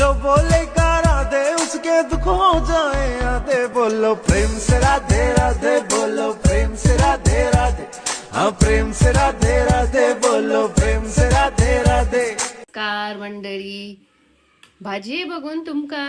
जो बोलेगा राधे उसके दुख हो जाए आधे। बोलो प्रेम से राधे राधे, बोलो प्रेम से राधे राधे, हाँ प्रेम से राधे राधे, बोलो प्रेम से राधे राधे। कार मंडळी, भाजी बघून तुमका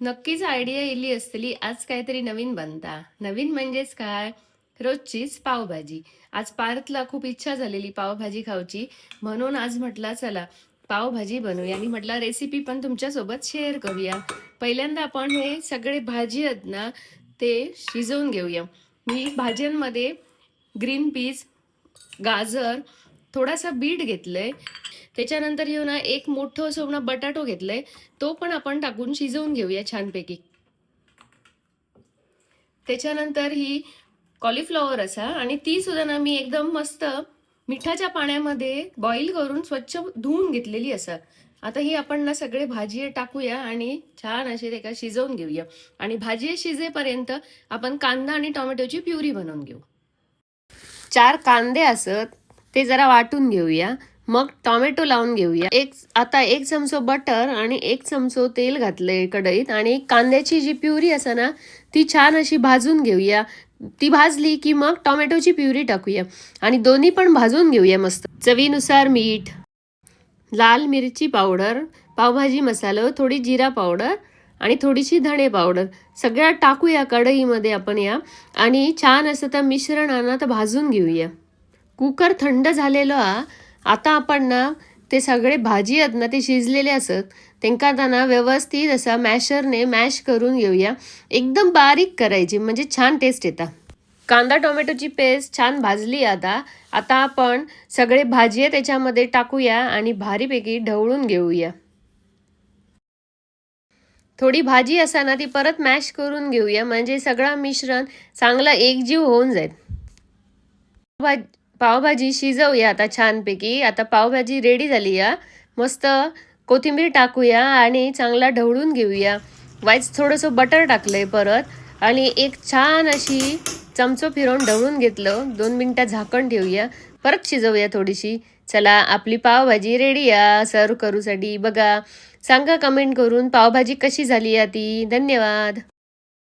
नक्कीच आयडिया येली असतली आज काहीतरी नवीन बनता। नवीन म्हणजेच काय, रोजचीच पावभाजी। आज पार्थला खूप इच्छा झालेली पावभाजी खाऊची, म्हणून आज म्हटला चला पावभाजी बनवूया आणि म्हटला रेसिपी पण तुमच्यासोबत शेअर करूया। पहिल्यांदा आपण हे सगळे भाजी आहेत ना ते शिजवून घेऊया। मी भाज्यांमध्ये ग्रीन पीस, गाजर, थोडासा बीट घेतलंय, त्याच्यानंतर येऊ ना एक मोठं असं ना बटाटो घेतलंय, तो पण आपण टाकून शिजवून घेऊया छानपैकी। त्याच्यानंतर ही कॉलीफ्लॉवर असा आणि ती सुद्धा ना मी एकदम मस्त मिठाच्या पाण्यामध्ये बॉईल करून स्वच्छ धुवून घेतलेली असा। आता ही आपण ना सगळे भाजी टाकूया आणि छान असे ते का शिजवून घेऊया। आणि भाजी शिजेपर्यंत आपण कांदा आणि टोमॅटोची प्युरी बनवून घेऊ। 4 कांदे असत ते जरा वाटून घेऊया, मग टोमॅटो लावून घेऊया। आता 1 चमचो बटर आणि 1 चमचो तेल घातलंय कढईत आणि कांद्याची जी प्युरी असा ना ती छान अशी भाजून घेऊया। ती भाजली की मग टोमॅटोची प्युरी टाकूया आणि दोन्ही पण भाजून घेऊया मस्त। चवीनुसार मीठ, लाल मिरची पावडर, पावभाजी मसाला, थोडी जिरा पावडर आणि थोडीशी धणे पावडर सगळ्या टाकूया कढईमध्ये आपण या आणि छान असं त्या मिश्रणाला तर भाजून घेऊया। कुकर थंड झालेलं आता आपण ना ते सगळे भाजी आहेत ना ते शिजलेले असत त्यांका ना व्यवस्थित असा मॅशरने मॅश करून घेऊया। एकदम बारीक करायची म्हणजे छान टेस्ट येता। कांदा टोमॅटोची पेस्ट छान भाजली आता आपण सगळे भाजी त्याच्यामध्ये टाकूया आणि भारीपैकी ढवळून घेऊया। थोडी भाजी असा ना ती परत मॅश करून घेऊया म्हणजे सगळं मिश्रण चांगला एकजीव होऊन जाईल। पावभाजी शिजवूया आता छानपैकी। आता पावभाजी रेडी झाली या, मस्त कोथिंबीर टाकूया आणि चांगला ढवळून घेऊया। वाईच थोडंसं बटर टाकलंय परत आणि एक छान अशी चमचो फिरवून ढवळून घेतलं। 2 मिनिटं झाकण ठेवूया, परत शिजवूया थोडीशी। चला आपली पावभाजी रेडी या सर्व करूसाठी। बघा, सांगा कमेंट करून पावभाजी कशी झाली या ती। धन्यवाद।